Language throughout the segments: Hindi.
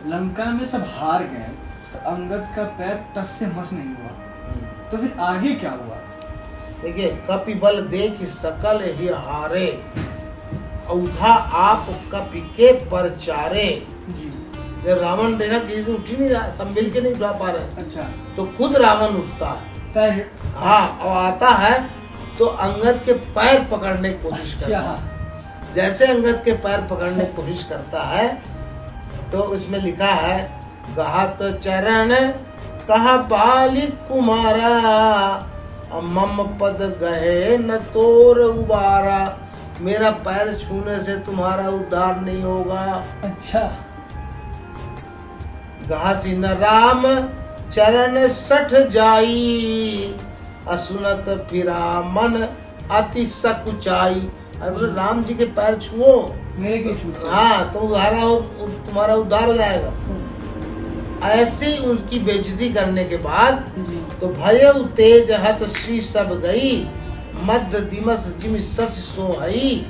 लंका में सब हार गए तो अंगद का पैर टस से मस नहीं हुआ, तो फिर आगे क्या हुआ? देखिए, कपि बल देख सकल ही हारे, औधा आप कपि के परचारे। जी। जब रावण देखा किसी से उठ ही नहीं रहा, सब मिल के नहीं उठा पा रहे, अच्छा। तो खुद रावण उठता है। पैर। हाँ, और आता है तो अंगद के पैर पकड़ने की कोशिश करता है। जैसे अंगद के पैर पकड़ने की कोशिश करता है तो उसमें लिखा है, गहत चरण कहा बालिक कुमारा, मम पद गहे न तोर उबारा। मेरा पैर छूने से तुम्हारा उद्धार नहीं होगा। अच्छा। घासी न राम चरण सठ जाई, असुनत फिरा मन अति सकुचाई। अरे राम जी के पैर छुओ, मेरे के छूते। हाँ, तो तुम्हारा उद्धार हो जाएगा। ऐसी उनकी बेइज्जती करने के बाद तो भय तेज हत श्री सब गई, मध्य दिमस जिम सस सोहई।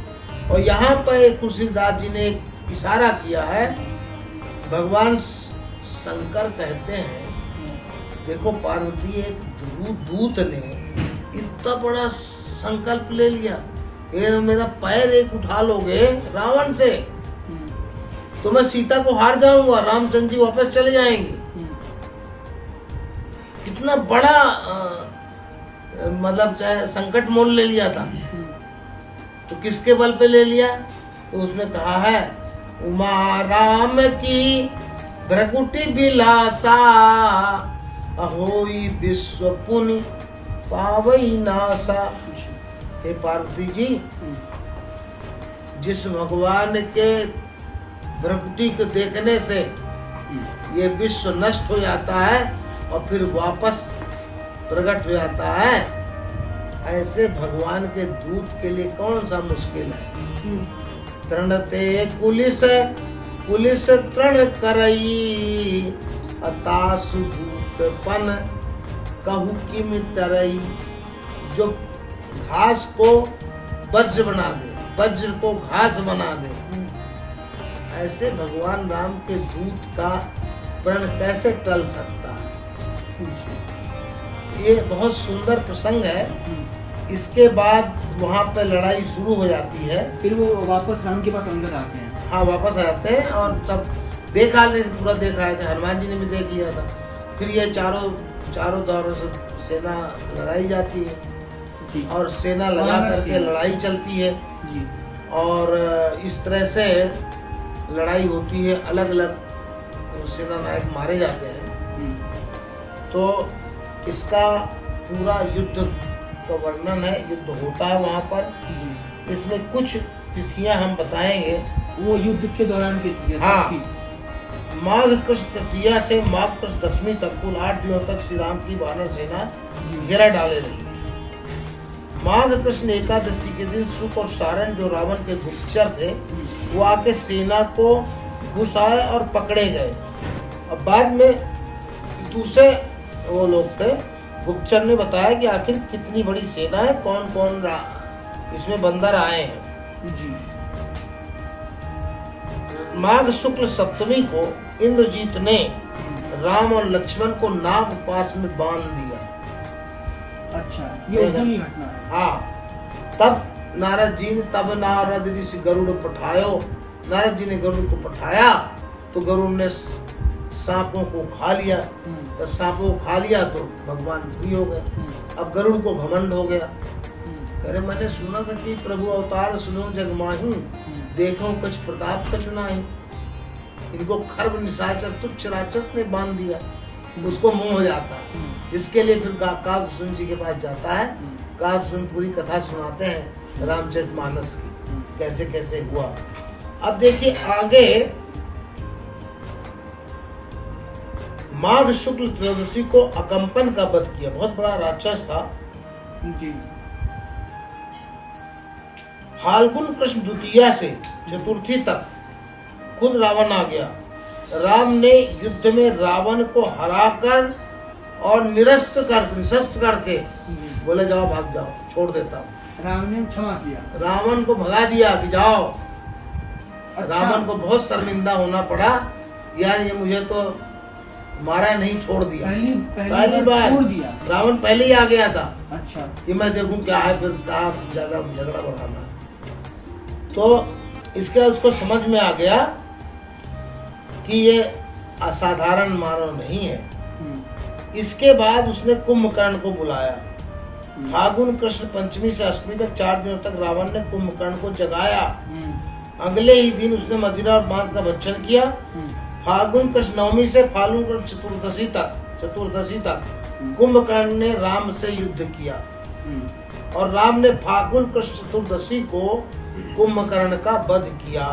और यहाँ पर तुलसीदास जी ने एक इशारा किया है। भगवान शंकर कहते हैं, देखो पार्वती, एक दूत ने इतना बड़ा संकल्प ले लिया, ये मेरा पैर एक उठा लोगे रावण से तो मैं सीता को हार जाऊंगा, रामचंद्र जी वापस चले जाएंगे। कितना बड़ा मतलब चाहे संकट मोल ले लिया था। तो किसके बल पे ले लिया? तो उसमें कहा है, उमा राम की भ्रकुटी बिलासा, अहोई विश्व पुनि पावई नासा। हे पार्वती जी, जिस भगवान के भ्रकुटी को देखने से ये विश्व नष्ट हो जाता है और फिर वापस प्रकट हो जाता है, ऐसे भगवान के दूत के लिए कौन सा मुश्किल है। तृणते कुलिस कुलिस तृण करई, अतासु दूतपन कहु किम तरई। जो घास को वज्र बना दे, वज्र को घास बना दे, ऐसे भगवान राम के दूत का प्रण कैसे टल सकता है। ये बहुत सुंदर प्रसंग है। इसके बाद वहाँ पे लड़ाई शुरू हो जाती है। फिर वो वापस राम के पास अंदर आते हैं। हाँ, वापस आते हैं और सब देखा ले, पूरा देखा है, हनुमान जी ने भी देख लिया था। फिर ये चारों दौरों से सेना लड़ाई जाती है और सेना लगा करके लड़ाई चलती है जी। और इस तरह से लड़ाई होती है, अलग अलग सेना नायक मारे जाते हैं। तो इसका पूरा युद्ध का वर्णन है, युद्ध होता है वहाँ पर। इसमें कुछ तिथियां हम बताएंगे। वो युद्ध के दौरान की तिथियां। हाँ, माघ कृष्ण तृतीया से माघ कृष्ण दशमी तक कुल 8 दिनों तक श्री राम की वानर सेना घेरा डाले रही। माघ कृष्ण एकादशी के दिन सुख और सारण, जो रावण के गुप्तचर थे, वो आके सेना को घुसाए और पकड़े गए। अब बाद में दूसरे वो लोग थे, गुप्तचर ने बताया कि आखिर कितनी बड़ी सेना है, कौन कौन इसमें बंदर आए हैं जी। माघ शुक्ल सप्तमी को इंद्रजीत ने राम और लक्ष्मण को नाग पास में बांध दिया। अच्छा, ये उस दिन ही घटना है। हाँ, तब नारद ऋषि गरुड़ पठायो। नारद जी ने गरुड़ को पठाया तो गरुड़ ने सांपों को खा लिया। जब सांपों को खा लिया तो भगवान फ्री हो गए। अब गरुड़ को घमंड हो गया, कह रहे मैंने सुना था कि प्रभु अवतार सुनो जग माही, देखो कुछ प्रताप कछु नाही। इनको खर्व निशाचर तुच्छ राक्षस ने बांध दिया, उसको मोह हो जाता है। जिसके लिए फिर काकभूषण जी के पास जाता है। काकभूषण पूरी कथा सुनाते हैं रामचरितमानस की, कैसे कैसे हुआ। अब देखिए आगे, माघ शुक्ल त्रयोदशी को अकंपन का वध किया, बहुत बड़ा राक्षस था जी। फाल्गुन कृष्ण द्वितीया से चतुर्थी तक खुद रावण आ गया। राम ने युद्ध में रावण को हराकर और निरस्त करके बोले जाओ भाग जाओ, छोड़ देता हूँ। राम ने क्षमा किया, रावण को भगा दिया कि जाओ। अच्छा। रावण को बहुत शर्मिंदा होना पड़ा यार ये मुझे तो मारा नहीं, छोड़ दिया। पहली बार छोड़ दिया। रावण पहले ही आ गया था। अच्छा। कि मैं देखूं क्या है, फिर कहा ज्यादा झगड़ा बढ़ाना है। तो इसका उसको समझ में आ गया कि ये असाधारण मानव नहीं है। इसके बाद उसने कुंभकर्ण को बुलाया। फागुन कृष्ण पंचमी से अष्टमी तक 4 दिनों तक रावण ने कुंभकर्ण को जगाया। अगले ही दिन उसने मदिरा और मांस का भक्षण किया। फागुन कृष्ण नवमी से फाल्गुन कृष्ण चतुर्दशी तक कुंभकर्ण ने राम से युद्ध किया और राम ने फागुन कृष्ण चतुर्दशी को कुंभकर्ण का वध किया।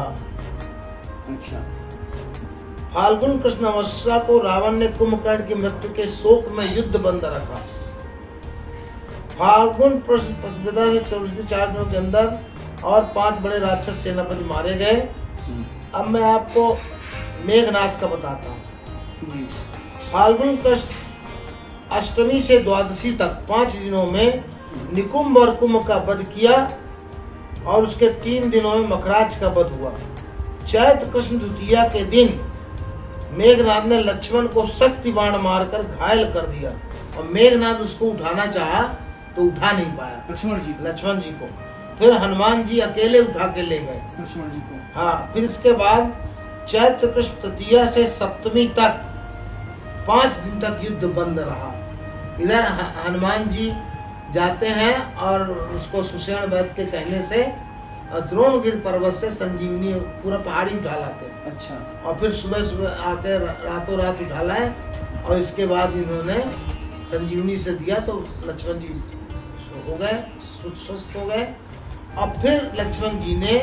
अच्छा। फाल्गुन कृष्ण अमावस्या को रावण ने कुंभकर्ण की मृत्यु के शोक में युद्ध बंद रखा। फाल्गुन प्रतिपदा से 4 दिनों के अंदर और 5 बड़े राक्षस सेनापति मारे गए। अब मैं आपको मेघनाथ का बताता हूँ। फाल्गुन कृष्ण अष्टमी से द्वादशी तक 5 दिनों में निकुंभ और कुंभ का वध किया और उसके 3 दिनों में मखराज का वध हुआ। चैत्र कृष्ण द्वितीया के दिन मेघनाथ ने लक्ष्मण को शक्ति बाण मारकर घायल कर दिया और मेघनाथ उसको उठाना चाहा तो उठा नहीं पाया लक्ष्मण जी को। फिर हनुमान जी अकेले उठा के ले गए लक्ष्मण जी को। हाँ, फिर इसके बाद चैत्र कृष्ण तृतीया से सप्तमी तक 5 दिन तक युद्ध बंद रहा। इधर हनुमान जी जाते हैं और उसको सुषेण वैद्य के कहने से द्रोणगिरि पर्वत से संजीवनी पूरा पहाड़ी उठा लाते हैं। अच्छा। और फिर सुबह सुबह आके रातों रात उठा लाए और इसके बाद इन्होंने संजीवनी से दिया तो लक्ष्मण जी हो गए, स्वस्थ हो गए। अब फिर लक्ष्मण जी ने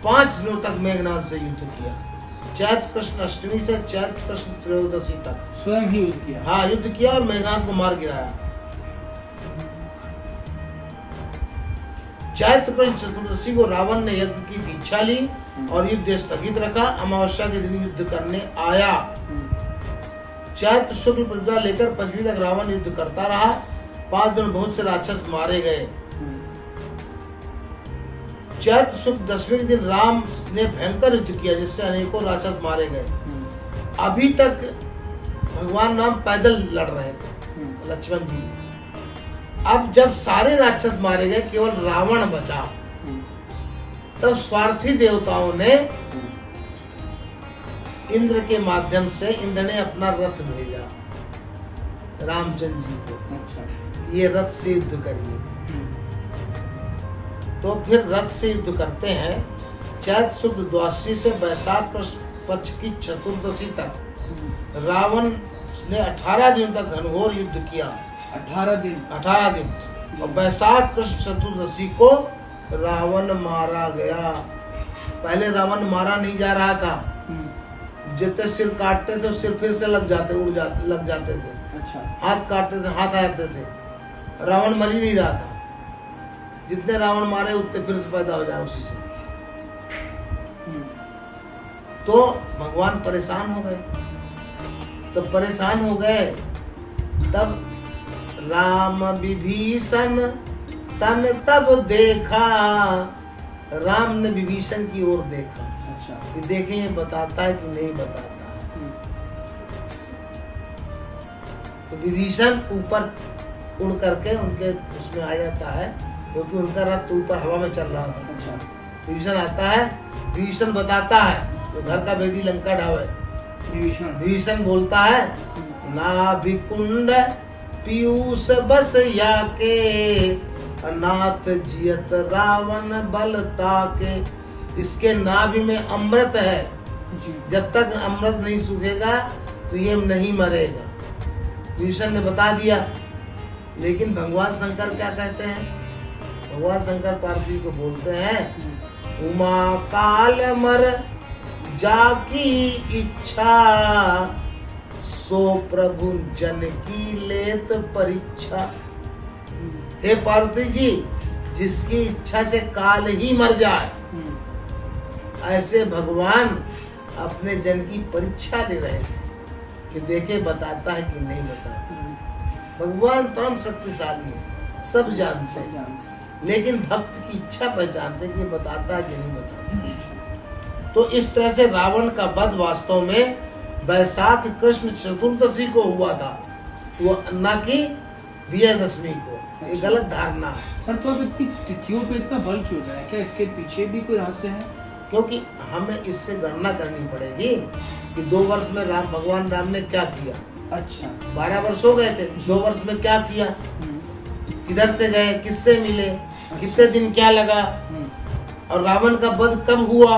5 दिनों तक मेघनाथ से युद्ध किया। चैत्र कृष्ण अष्टमी से चैत्र कृष्ण त्रयोदशी तक स्वयं ही युद्ध किया। हाँ, युद्ध किया और मेघनाथ को मार गिराया। चैत्र कृष्ण चतुर्दशी को रावण ने यज्ञ की दीक्षा ली और युद्ध स्थगित रखा। अमावस्या के दिन युद्ध करने आया। चैत्र शुक्ल प्रतिपदा लेकर पंचमी तक रावण युद्ध करता रहा। 5 दिन बहुत से राक्षस मारे गए। चैत्र शुक्ल दशमी के दिन राम ने भयंकर युद्ध किया जिससे अनेकों राक्षस मारे गए। अभी तक भगवान राम पैदल लड़ रहे थे, लक्ष्मण जी। अब जब सारे राक्षस मारे गए, केवल रावण बचा, तब स्वार्थी देवताओं ने इंद्र के माध्यम से इंद्र ने अपना रथ भेजा रामचंद्र जी को। अच्छा। ये रथ से युद्ध करिए। तो फिर रथ से युद्ध करते हैं। चैत्र शुक्ल द्वादशी से वैशाख पक्ष की चतुर्दशी तक रावण ने 18 दिन तक घनघोर युद्ध किया। 18 दिन। और वैशाख कृष्ण चतुर्दशी को रावण मारा गया। पहले रावण मारा नहीं जा रहा था। जितने सिर काटते थे सिर फिर से लग जाते थे। अच्छा। हाथ काटते थे हाथ आ जाते थे। रावण मर ही नहीं रहा था। जितने रावण मारे उतने फिर से पैदा हो जाए उसी से। तो भगवान परेशान हो गए। तो परेशान हो गए तब राम विभीषण तन तब देखा। राम ने विभीषण की ओर देखा। अच्छा। कि देखें ये बताता है कि नहीं बताता है। तो विभीषण ऊपर उड़ करके उनके उसमें आ जाता है क्योंकि उनका रथ ऊपर हवा में चल रहा था। अच्छा। विभीषण आता है। विभीषण बताता है तो घर का भेदी लंका ढावे। विभीषण बोलता है नाभिकुंड पीयूष बस या के अनाथ जियत रावण बल ताके। इसके नाभि में अमृत है। जब तक अमृत नहीं सूखेगा तो ये नहीं मरेगा। विभीषण ने बता दिया। लेकिन भगवान शंकर क्या कहते हैं? भगवान शंकर पार्वती को बोलते हैं उमा काल मर जाकी इच्छा सो प्रभु जन की लेत परीक्षा। हे पार्वती जी, जिसकी इच्छा से काल ही मर जाए ऐसे भगवान अपने जन की परीक्षा ले रहे थे कि देखे बताता है कि नहीं बताता। भगवान परम शक्तिशाली है, सब जानते हैं, लेकिन भक्त की इच्छा पहचानते कि ये बताता है कि नहीं बताता। तो इस तरह से रावण का वध वास्तव में वैशाख कृष्ण चतुर्दशी को हुआ था, वो न कि विजयदशमी को। ये गलत धारणा है। सर तो अब इतनी तिथियों पे इतना बल क्यों रहा है? क्या इसके पीछे भी कोई रहस्य है? क्योंकि हमें इससे गणना करनी पड़ेगी कि 2 वर्ष में भगवान राम ने क्या किया। अच्छा, 12 वर्ष हो गए थे, 2 वर्ष में क्या किया, किधर से गए, किससे मिले, कितने दिन क्या लगा, और रावण का वध कब हुआ,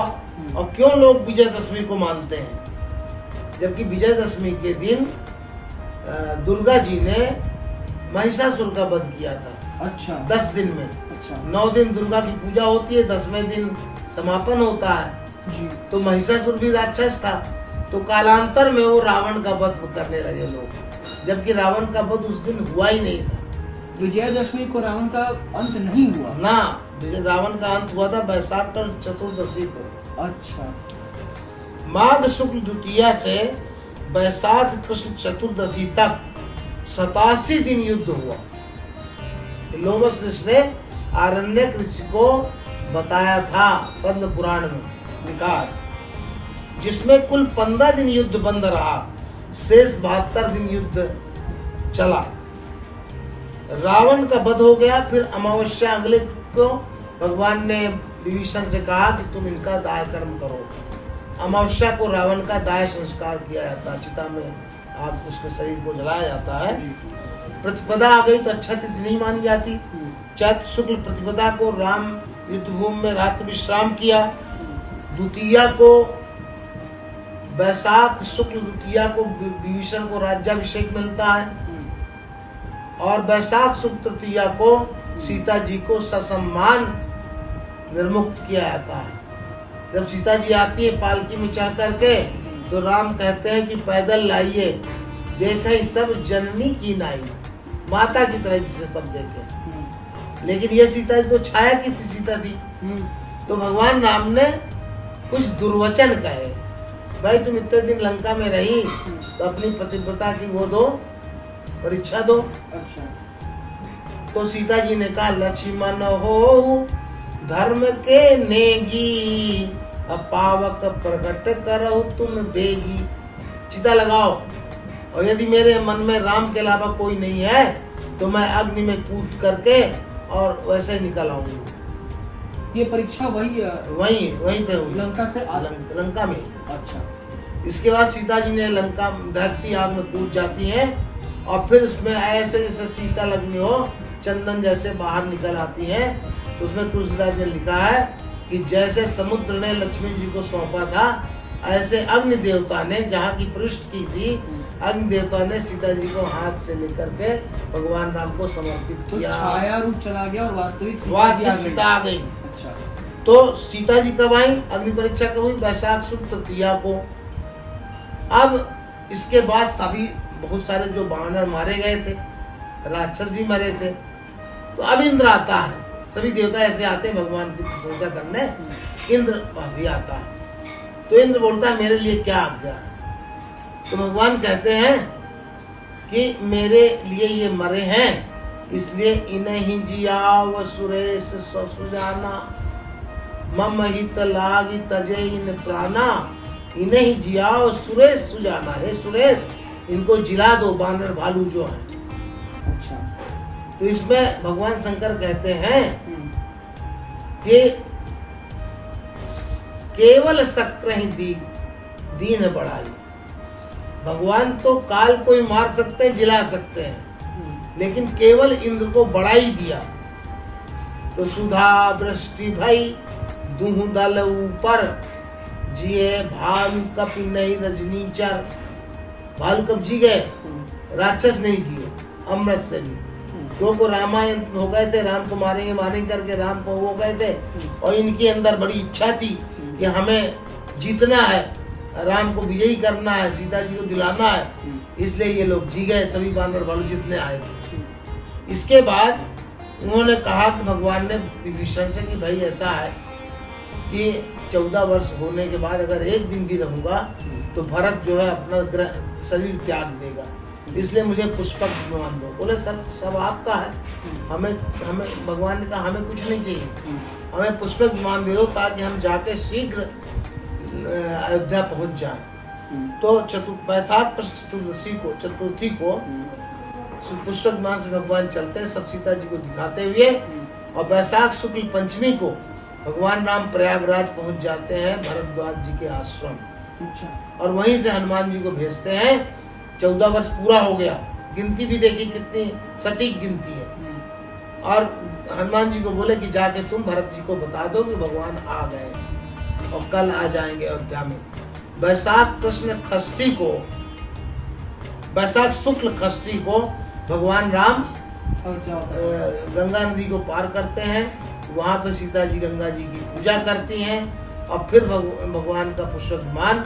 और क्यों लोग विजयदशमी को मानते हैं, जबकि विजयदशमी के दिन दुर्गा जी ने महिषासुर का वध किया था। अच्छा, 10 दिन में। अच्छा, 9 दिन दुर्गा की पूजा होती है, 10वें दिन समापन होता है जी। तो महिषासुर भी राक्षस था, तो कालांतर में वो रावण का वध करने लगे लोग, जबकि रावण का वध उस दिन हुआ ही नहीं था। विजयदशमी को रावण का अंत नहीं हुआ ना, रावण का अंत हुआ था वैशाख चतुर्दशी को। अच्छा, माघ शुक्ल द्वितीया से वैशाख कृष्ण चतुर्दशी तक 87 दिन युद्ध हुआ। लोमस ऋषि ने आरण्यक ऋषि को बताया था पद्म पुराण में लिखा है, जिसमें कुल 15 दिन युद्ध बंद रहा, शेष 72 दिन युद्ध चला। रावण का वध हो गया। फिर अमावस्या अगले को भगवान ने विभीषण से कहा कि तुम इनका दाह कर्म करो। अमावस्या को रावण का दाह संस्कार किया जाता है, चिता में आग उसके शरीर को जलाया जाता है। प्रतिपदा आ गई तो अच्छा तिथि नहीं मानी जाती। चैत्र शुक्ल प्रतिपदा को राम युद्धभूमि में रात्रि विश्राम किया। द्वितीया को वैशाख शुक्ल द्वितीया को विभीषण को राज्याभिषेक मिलता है, और वैशाख शुक्ल तृतीया को सीता जी को ससम्मान निर्मुक्त किया जाता है। जब सीता जी आती है पालकी में चढ़ करके, तो राम कहते हैं कि पैदल लाइए, देखें सब जननी की नाई, माता की तरह जिसे सब देखे। लेकिन ये सीता जी तो छाया की सीता थी। तो भगवान राम ने कुछ दुर्वचन कहे, भाई तुम इतने दिन लंका में रही तो अपनी पतिव्रता की वो दो, परीक्षा दो। अच्छा, तो सीता जी ने कहा लक्ष्मण हो धर्म के नेगी, अपावक प्रकट करो तुम बेगी। चिता लगाओ, और यदि मेरे मन में राम के अलावा कोई नहीं है तो मैं अग्नि में कूद करके और वैसे ही निकल आऊंगी। ये परीक्षा वहीं पे हुई, लंका से लंका में। अच्छा, इसके बाद सीता जी ने लंका दहकती आग में कूद जाती हैं, और फिर उसमें ऐसे जैसे शीतल अग्नि हो, चंदन जैसे बाहर निकल आती हैं। उसमें तुलसीदास ने लिखा है कि जैसे समुद्र ने लक्ष्मी जी को सौंपा था, ऐसे अग्नि देवता ने, जहाँ की पृष्ठ की थी, अग्नि देवता ने सीता जी को हाथ से लेकर के भगवान राम को समर्पित किया। तो छाया रूप चला गया और वास्तविक सीता आ गई। अच्छा, तो सीता जी कब आई, अग्नि परीक्षा कब हुई, वैशाख शुक्ल तृतीया को। अब इसके बाद सभी बहुत सारे जो वानर मारे गए थे, राक्षस भी मरे थे, तो अब इंद्र आता है। सभी देवता ऐसे आते हैं भगवान की प्रशंसा करने, इंद्र भी आता है। तो इंद्र बोलता है मेरे लिए क्या आज्ञा। तो भगवान कहते हैं कि मेरे लिए ये मरे हैं, इसलिए इन्हीं जियाव सुरेश सुजाना, मम हित लागी तजे इन प्राणा, इन्हीं जियाव सुरेश सुजाना। हे सुरेश, इनको जिला दो, बानर भालू जो है। अच्छा, तो इसमें भगवान शंकर कहते हैं कि केवल शक्र ही दीन बढ़ाई। भगवान तो काल को ही मार सकते हैं, जिला सकते हैं, लेकिन केवल इंद्र को बढ़ाई दिया। तो सुधा वृष्टि भई दुहु दल ऊपर, जिए भालू कप नहीं रजनीचर। भालू कब जी गए, राक्षस नहीं जिए, अमृत से भी। क्योंकि रामायण हो गए थे, राम को मारेंगे करके राम को हो गए थे, और इनके अंदर बड़ी इच्छा थी कि हमें जीतना है, राम को विजयी करना है, सीता जी को दिलाना है, इसलिए ये लोग जी गए, सभी बानर भालू जितने आए थे। इसके बाद उन्होंने कहा कि भगवान ने विभीषण से कि भाई ऐसा है कि 14 वर्ष होने के बाद अगर एक दिन भी रहूंगा तो भरत जो है अपना शरीर त्याग देगा, इसलिए मुझे पुष्पक विमान दो। बोले सब आपका है, हमें भगवान ने कहा हमें कुछ नहीं चाहिए, हमें पुष्पक विमान दे दो ताकि हम जाके शीघ्र अयोध्या पहुंच जाएं। तो वैशाख चतुर्थी को पुष्पक मास से भगवान चलते हैं सब सीता जी को दिखाते हुए, और वैशाख शुक्ल पंचमी को भगवान राम प्रयागराज पहुंच जाते हैं भरद्वाज जी के आश्रम। और वहीं से हनुमान जी को भेजते हैं। 14 वर्ष पूरा हो गया, गिनती भी देखी कितनी सटीक गिनती है। और हनुमान जी को बोले कि जाके तुम भरत जी को बता दो कि भगवान आ गए और कल आ जाएंगे अयोध्या में। वैशाख शुक्ल षष्ठी को भगवान राम गंगा नदी को पार करते हैं। वहां पे सीता जी गंगा जी की पूजा करती हैं, और फिर भगवान का पुष्पक विमान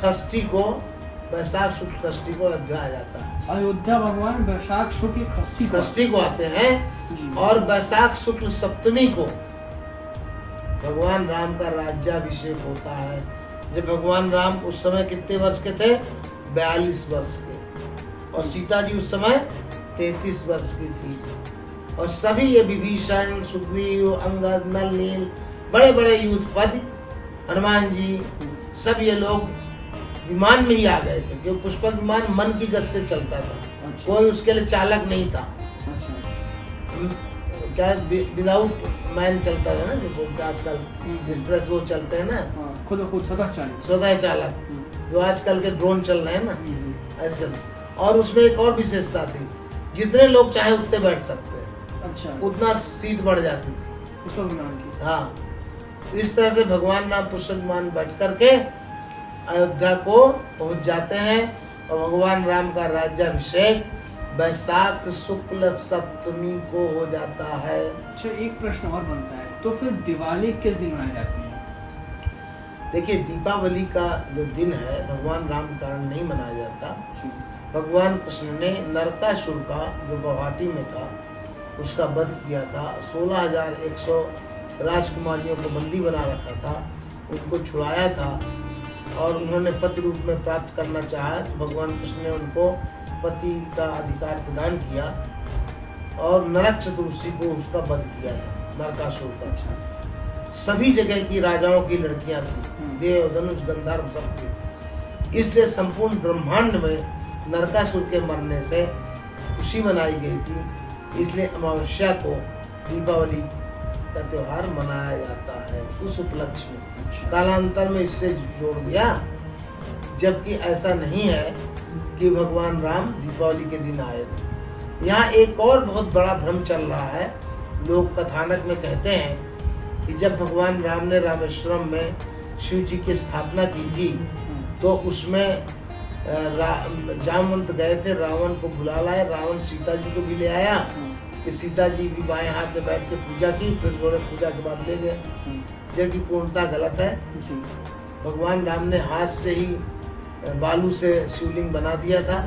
षष्ठी को, वैशाख शुक्ल षष्ठी को अयोध्या आ जाता है। अयोध्या भगवान वैशाख शुक्ल षष्ठी को आते हैं। और वैशाख शुक्ल सप्तमी को भगवान राम का राज्याभिषेक होता है। जब भगवान राम उस समय कितने वर्ष के थे? 42 वर्ष के, और सीता जी उस समय 33 वर्ष की थी। और सभी ये विभीषण, सुग्रीव, अंगद, नल, नील, बड़े बड़े युद्धपति, हनुमान जी, सब ये लोग विमान में ही आ गए थे, क्योंकि पुष्पक विमान मन की गति से चलता था। अच्छा। कोई उसके लिए चालक नहीं था। अच्छा। क्या विदाउट मैन चलता है ना, जो बोलते आजकल जिस तरह से वो चलते हैं ना, खुद स्वतः चालक, जो आजकल के ड्रोन चल रहे हैं ना, ऐसे। और उसमें एक और विशेषता थी, जितने लोग चाहे उतने बैठ सकते हैं। अच्छा। उतना सीट बढ़ जाती थी पुष्पक विमान की। हाँ, इस तरह से भगवान राम पुष्पक विमान बैठ करके अयोध्या को पहुंच जाते हैं, और भगवान राम का राज्याभिषेक वैशाख शुक्ल सप्तमी को हो जाता है। अच्छा, एक प्रश्न और बनता है, तो फिर दिवाली किस दिन मनाई जाती है? देखिए, दीपावली का जो दिन है भगवान राम के कारण नहीं मनाया जाता। भगवान कृष्ण ने नरकासुर का, जो गुवाहाटी में था, उसका वध किया था। 16,100 राजकुमारियों को बंदी बना रखा था, उनको छुड़ाया था, और उन्होंने पति रूप में प्राप्त करना चाहा। भगवान कृष्ण ने उनको पति का अधिकार प्रदान किया, और नरक चतुर्दशी को उसका वध किया था, नरकासुर का। सभी जगह की राजाओं की लड़कियां थी, देव, धनुष, गंधर्व, सब थी। इसलिए संपूर्ण ब्रह्मांड में नरकासुर के मरने से खुशी मनाई गई थी। इसलिए अमावस्या को दीपावली का त्योहार मनाया जाता है उस उपलक्ष्य में। कालांतर में इससे जोड़ दिया, जबकि ऐसा नहीं है कि भगवान राम दीपावली के दिन आए थे। यहाँ एक और बहुत बड़ा भ्रम चल रहा है। लोग कथानक में कहते हैं कि जब भगवान राम ने रामेश्वरम में शिव जी की स्थापना की थी, तो उसमें जामवंत गए थे, रावण को बुला लाए। रावण सीता जी को भी ले आया कि सीता जी भी बाएं हाथ में बैठ के पूजा की, फिर उन्होंने पूजा के बाद ले गए, जबकि पूर्णता गलत है। भगवान राम ने हाथ से ही बालू से शिवलिंग बना दिया था,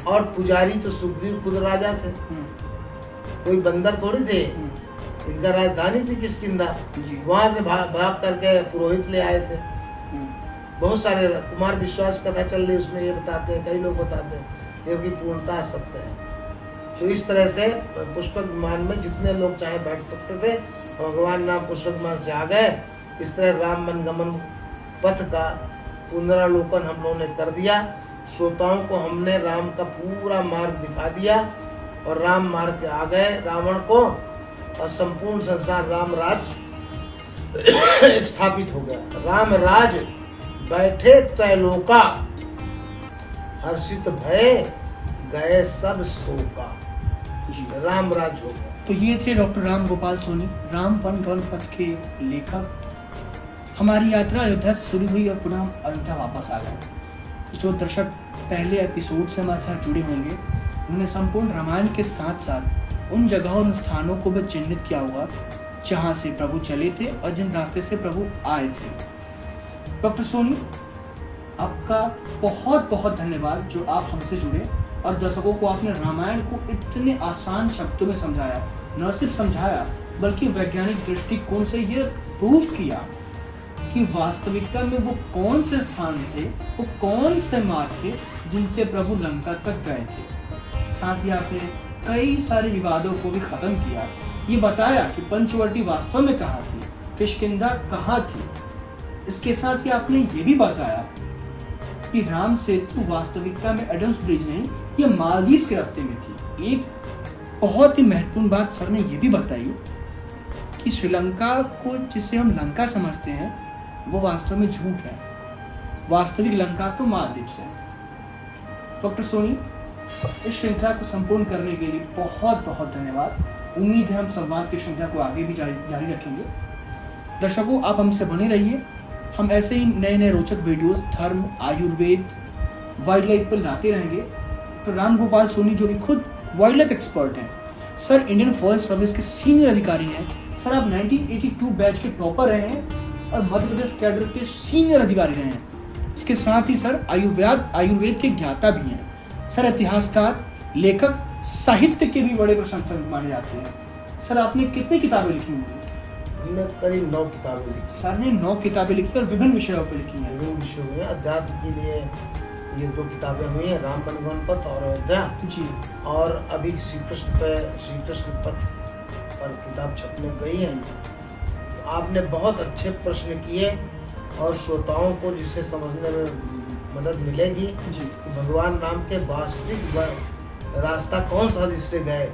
और पुजारी तो सुग्रीव खुद राजा थे, कोई बंदर थोड़ी थे। इनका राजधानी थी किष्किंधा, वहां से भाग करके पुरोहित ले आए थे। बहुत सारे कुमार विश्वास कथा चल रही, उसमें ये बताते हैं, कई लोग बताते हैं, जबकि पूर्णता सत्य है। तो इस तरह से पुष्पक विमान में जितने लोग चाहे बैठ सकते थे, भगवान राम पुष्पक विमान से आ गए। इस तरह राम वनगमन पथ का पुनरावलोकन हम लोगों ने कर दिया। श्रोताओं को हमने राम का पूरा मार्ग दिखा दिया, और राम मार्ग के आ गए रावण को, और संपूर्ण संसार राम राज स्थापित हो गया। राम राज बैठे त्रैलोका, हर्षित भय गए सब शोका। राम राज हो गया। तो ये थे डॉक्टर राम गोपाल सोनी, राम वनगमन पथ के लेखक। हमारी यात्रा अयोध्या से शुरू हुई और पुनः अयोध्या वापस आ गए। जो दर्शक पहले एपिसोड से हमारे साथ जुड़े होंगे, उन्होंने संपूर्ण रामायण के साथ साथ उन जगहों और स्थानों को भी चिन्हित किया होगा जहाँ से प्रभु चले थे और जिन रास्ते से प्रभु आए थे। डॉक्टर सोनी, आपका बहुत बहुत धन्यवाद जो आप हमसे जुड़े और दर्शकों को आपने रामायण को इतने आसान शब्दों में समझाया। न सिर्फ समझाया, बल्कि वैज्ञानिक दृष्टिकोण से यह प्रूफ किया कि वास्तविकता में वो कौन से स्थान थे, वो कौन से मार्ग थे जिनसे प्रभु लंका तक गए थे। साथ ही आपने कई सारे विवादों को भी खत्म किया। ये बताया कि पंचवटी वास्तव में कहाँ थी, किष्किंधा कहाँ थी। इसके साथ ही आपने ये भी बताया कि राम सेतु वास्तविकता में एडम्स ब्रिज नहीं, ये मालदीव के रास्ते में थी। एक बहुत ही महत्वपूर्ण बात सर ने ये भी बताई कि श्रीलंका को जिसे हम लंका समझते हैं वो वास्तव में झूठ है, वास्तविक लंका तो मालदीव है। डॉक्टर सोनी, इस श्रृंखला को संपूर्ण करने के लिए बहुत बहुत धन्यवाद। उम्मीद है हम संवाद की श्रृंखला को आगे भी जारी रखेंगे। दर्शकों, आप हमसे बने रहिए, हम ऐसे ही नए नए रोचक वीडियोस धर्म, आयुर्वेद, वाइल्ड लाइफ पर लाते रहेंगे। तो राम गोपाल सोनी जो कि खुद वाइल्ड लाइफ एक्सपर्ट हैं, सर इंडियन फॉरेस्ट सर्विस के सीनियर अधिकारी हैं, सर आप 1982 बैच के टॉपर रहे हैं और मध्य प्रदेश कैडर के सीनियर अधिकारी रहे हैं। इसके साथ ही सर आयुर्वेद के ज्ञाता भी हैं। सर इतिहासकार, लेखक, साहित्य के भी बड़े प्रशंसक माने जाते हैं। सर आपने कितनी किताबें लिखी होंगी? हमने करीब 9 किताबें लिखी। सर ने 9 किताबें लिखी और विभिन्न विषयों पर लिखी हैं। विभिन्न विषयों में अध्यात्म के लिए ये 2 किताबें हुई हैं, राम वनगमन पथ और अयोध्या जी। और अभी श्री कृष्ण पथ पर किताब छपने गई है। तो आपने बहुत अच्छे प्रश्न किए और श्रोताओं को जिससे समझने में मदद मिलेगी जी। कि भगवान राम के वास्तविक रास्ता कौन सा जिससे गए,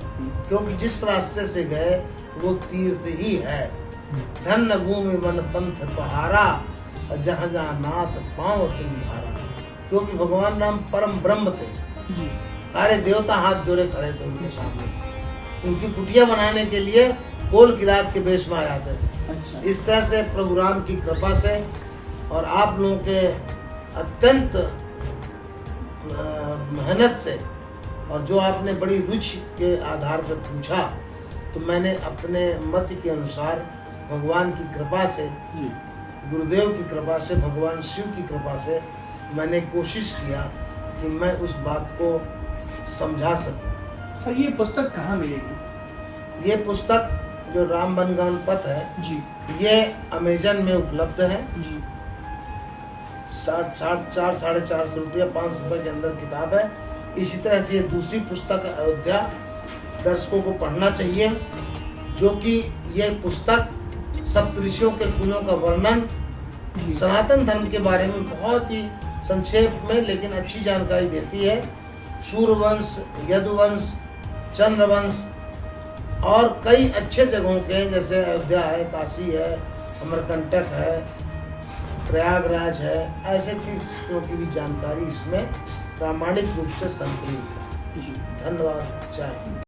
क्योंकि जिस रास्ते से गए वो तीर्थ ही है। धन्य भूमि वन पंथ पहारा, जहाँ जहाँ नाथ पाँव तुम्हारा। क्योंकि भगवान राम परम ब्रह्म थे जी। सारे देवता हाथ जोड़े खड़े थे उनके सामने। उनकी कुटिया बनाने के लिए कोल किरात के वेश में आ जाते थे। अच्छा। इस तरह से प्रभु राम की कृपा से और आप लोगों के अत्यंत मेहनत से और जो आपने बड़ी रुचि के आधार पर पूछा, तो मैंने अपने मत के अनुसार भगवान की कृपा से, गुरुदेव की कृपा से, भगवान शिव की कृपा से मैंने कोशिश किया कि मैं उस बात को समझा सकूं। सर ये पुस्तक कहाँ मिलेगी? ये पुस्तक जो राम वनगमन पथ है जी, ये अमेजन में उपलब्ध है। जी। 450 रुपया, 500 रुपये के अंदर किताब है। इसी तरह से ये दूसरी पुस्तक अयोध्या दर्शकों को पढ़ना चाहिए, जो कि ये पुस्तक सप्तऋषियों के कुलों का वर्णन, सनातन धर्म के बारे में बहुत ही संक्षेप में लेकिन अच्छी जानकारी देती है। सूर्यवंश, यदुवंश, चंद्रवंश और कई अच्छे जगहों के, जैसे अयोध्या है, काशी है, अमरकंटक है, प्रयागराज है, ऐसे तीर्थों की भी जानकारी इसमें प्रामाणिक रूप से संकलित है। धन्यवाद। जय हिंद।